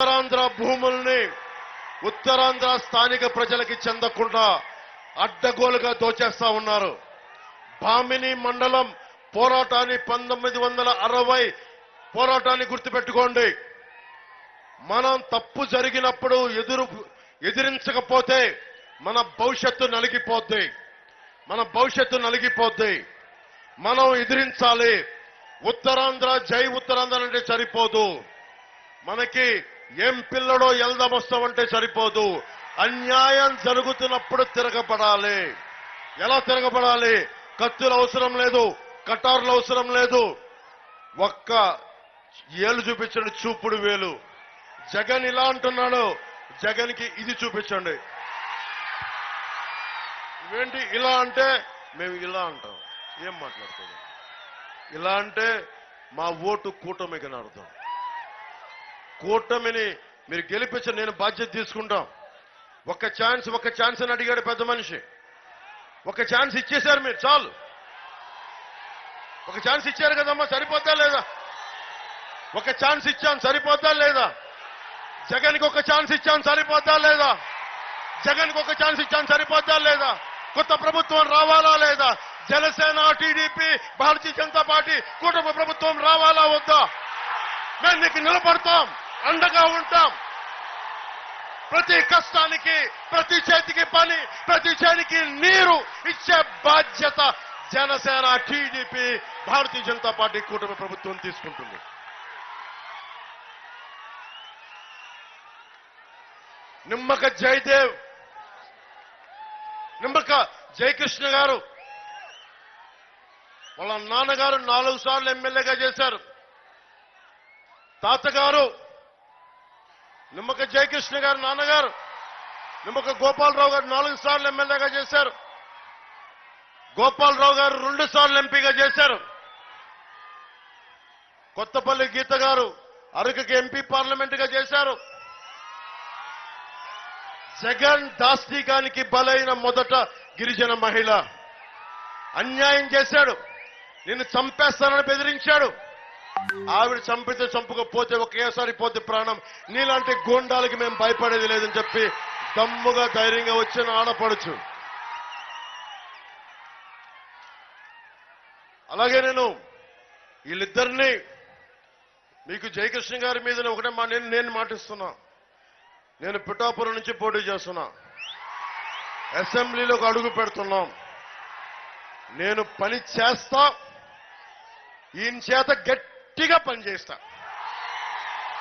ఉత్తరాంధ్ర భూముల్ని ఉత్తరాంధ్ర స్థానిక ప్రజలకి చెందకుండా అడ్డగోలుగా దోచేస్తా ఉన్నారు. భామిని మండలం పోరాటాన్ని 1960 పోరాటాన్ని గుర్తుపెట్టుకోండి. మనం తప్పు జరిగినప్పుడు ఎదిరించకపోతే మన భవిష్యత్తు నలిగిపోద్ది. మనం ఎదిరించాలి. ఉత్తరాంధ్ర జై ఉత్తరాంధ్ర అంటే సరిపోదు. మనకి ఏం పిల్లడో ఎల్దాం వస్తామంటే సరిపోదు. అన్యాయం జరుగుతున్నప్పుడు తిరగబడాలి. ఎలా తిరగబడాలి? కత్తులు అవసరం లేదు, కటార్లు అవసరం లేదు. ఒక్క ఏలు చూపించండి, చూపుడు వేలు. జగన్ ఇలా అంటున్నాడు, జగన్కి ఇది చూపించండి. ఇవేంటి ఇలా అంటే? మేము ఇలా అంటాం. ఏం మాట్లాడుతున్నాం? ఇలా అంటే మా ఓటు కూటమికి అని అర్థం. కూటమిని మీరు గెలిపించి నేను బాధ్యత తీసుకుంటాం. ఒక్క ఛాన్స్ అని అడిగాడు పెద్ద మనిషి. ఒక ఛాన్స్ ఇచ్చేశారు మీరు, చాలు. ఒక ఛాన్స్ ఇచ్చారు కదమ్మా, సరిపోద్దా లేదా? ఒక ఛాన్స్ ఇచ్చాను, సరిపోద్దా లేదా? జగన్కి ఒక ఛాన్స్ ఇచ్చాను, సరిపోద్దా లేదా? జగన్కి ఒక ఛాన్స్ ఇచ్చాను, సరిపోద్దా లేదా? కొత్త ప్రభుత్వం రావాలా లేదా? జనసేన, టీడీపీ, భారతీయ జనతా పార్టీ కూటమి ప్రభుత్వం రావాలా వద్దా? మేము నీకు నిలబడతాం, అండగా ఉంటాం. ప్రతి కష్టానికి, ప్రతి చేతికి పని, ప్రతి చేతికి నీరు ఇచ్చే బాధ్యత జనసేన, టీడీపీ, భారతీయ జనతా పార్టీ కూటమి ప్రభుత్వం తీసుకుంటుంది. నిమ్మక జయదేవ్, నిమ్మక జయకృష్ణ గారు వాళ్ళ నాన్నగారు 4 సార్లు ఎమ్మెల్యేగా చేశారు. తాతగారు నిమ్మక జయకృష్ణ గారు నాన్నగారు నిమ్మక గోపాలరావు గారు 4 సార్లు ఎమ్మెల్యేగా చేశారు. గోపాలరావు గారు 2 సార్లు ఎంపీగా చేశారు. కొత్తపల్లి గీత గారు అరకుకి ఎంపీ పార్లమెంటుగా చేశారు. జగన్ దాస్తికానికి బలైన మొదట గిరిజన మహిళ. అన్యాయం చేశాడు, నిన్ను చంపేస్తానని బెదిరించాడు. ఆవిడ చంపితే చంపకపోతే ఒకేసారి పోతే ప్రాణం. నీలాంటి గూండాలకి మేము భయపడేది లేదని చెప్పి దమ్ముగా ధైర్యంగా వచ్చిన ఆడపడుచు. అలాగే నేను వీళ్ళిద్దరినీ మీకు జయకృష్ణ గారి మీద ఒకటే నేను మాటిస్తున్నా. నేను పిఠాపురం నుంచి పోటీ చేస్తున్నా, అసెంబ్లీలోకి అడుగు పెడుతున్నాం. నేను పని చేస్తా, ఈయన చేత గట్టిగా పనిచేస్తా.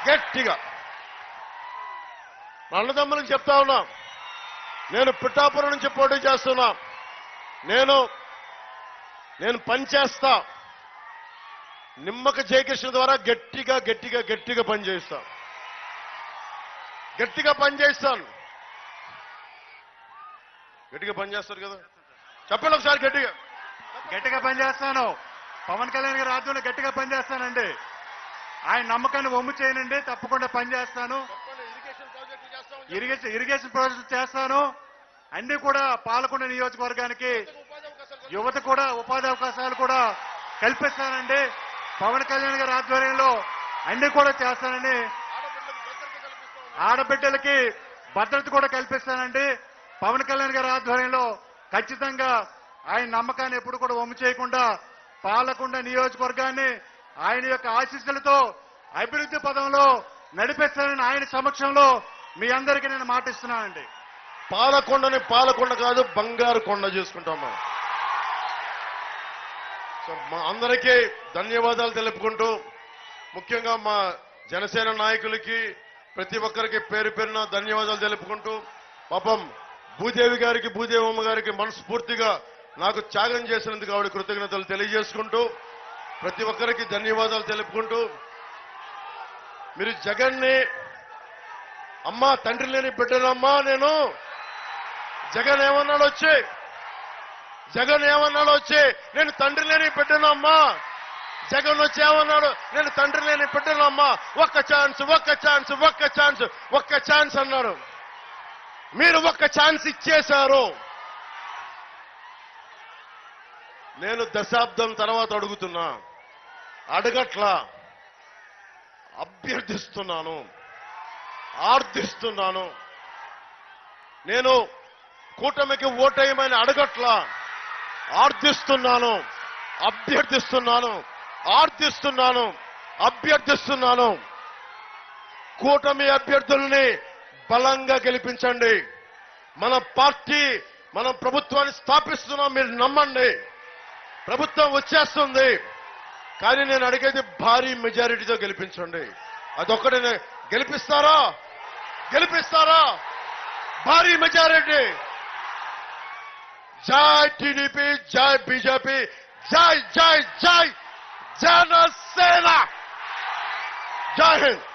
గట్టిగా అన్నదమ్ములకు చెప్తా ఉన్నా, నేను పిఠాపురం నుంచి పోటీ చేస్తున్నా. నేను పనిచేస్తా. నిమ్మక జయకృష్ణ ద్వారా గట్టిగా పనిచేస్తా. గట్టిగా పనిచేస్తాను. గట్టిగా పనిచేస్తారు కదా, చెప్పండి ఒకసారి. గట్టిగా పనిచేస్తాను. పవన్ కళ్యాణ్ గారి ఆధ్వర్యంలో గట్టిగా పనిచేస్తానండి. ఆయన నమ్మకాన్ని వమ్ము చేయనండి. తప్పకుండా పనిచేస్తాను. ఇరిగేషన్ ప్రాజెక్టు చేస్తాను. అన్ని కూడా పాలకొండ నియోజకవర్గానికి యువత కూడా ఉపాధి అవకాశాలు కూడా కల్పిస్తానండి. పవన్ కళ్యాణ్ గారి ఆధ్వర్యంలో అన్ని కూడా చేస్తానండి. ఆడబిడ్డలకి భద్రత కూడా కల్పిస్తానండి. పవన్ కళ్యాణ్ గారి ఆధ్వర్యంలో ఖచ్చితంగా ఆయన నమ్మకాన్ని ఎప్పుడు కూడా వమ్ము చేయకుండా పాలకొండ నియోజకవర్గాన్ని ఆయన యొక్క ఆశీస్సులతో అభివృద్ధి పదంలో నడిపిస్తానని ఆయన సమక్షంలో మీ అందరికీ నేను మాటిస్తున్నానండి. పాలకొండని పాలకొండ కాదు, బంగారు కొండ చేసుకుంటాం మనం. సో మా అందరికీ ధన్యవాదాలు తెలుపుకుంటూ, ముఖ్యంగా మా జనసేన నాయకులకి ప్రతి ఒక్కరికి పేరు పేరున ధన్యవాదాలు తెలుపుకుంటూ, పాపం భూదేవి గారికి, భూదేవమ్మ గారికి మనస్ఫూర్తిగా నాకు త్యాగం చేసినందుకు ఆవిడ కృతజ్ఞతలు తెలియజేసుకుంటూ, ప్రతి ఒక్కరికి ధన్యవాదాలు తెలుపుకుంటూ, మీరు జగన్ని అమ్మా తండ్రి లేని బిడ్డనమ్మా నేను, జగన్ ఏమన్నాడు వచ్చి నేను తండ్రి లేని బిడ్డనమ్మా. జగన్ వచ్చి ఏమన్నాడు? నేను తండ్రి లేని బిడ్డనమ్మా. ఒక్క ఛాన్స్ అన్నాడు. మీరు ఒక్క ఛాన్స్ ఇచ్చేశారు. నేను దశాబ్దం తర్వాత అడుగుతున్నా, అడగట్లా, అభ్యర్థిస్తున్నాను. ఆర్థిస్తున్నాను. నేను కూటమికి ఓటేయమని అడగట్లా, ఆర్థిస్తున్నాను, అభ్యర్థిస్తున్నాను, ఆర్థిస్తున్నాను, అభ్యర్థిస్తున్నాను. కూటమి అభ్యర్థుల్ని బలంగా గెలిపించండి. మన పార్టీ, మనం ప్రభుత్వాన్ని స్థాపిస్తున్నాం, మీరు నమ్మండి. ప్రభుత్వం వచ్చేస్తుంది, కానీ నేను అడిగేది భారీ మెజారిటీతో గెలిపించండి. అదొక్కడే. గెలిపిస్తారా? గెలిపిస్తారా? భారీ మెజారిటీ. జై టీడీపీ, జై బీజేపీ, జై జై జై జనసేన. జై హింద్.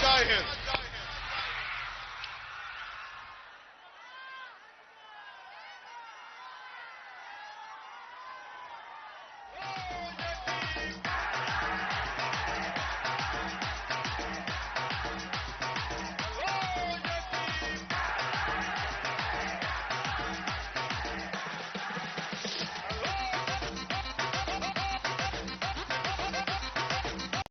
Jai Hind.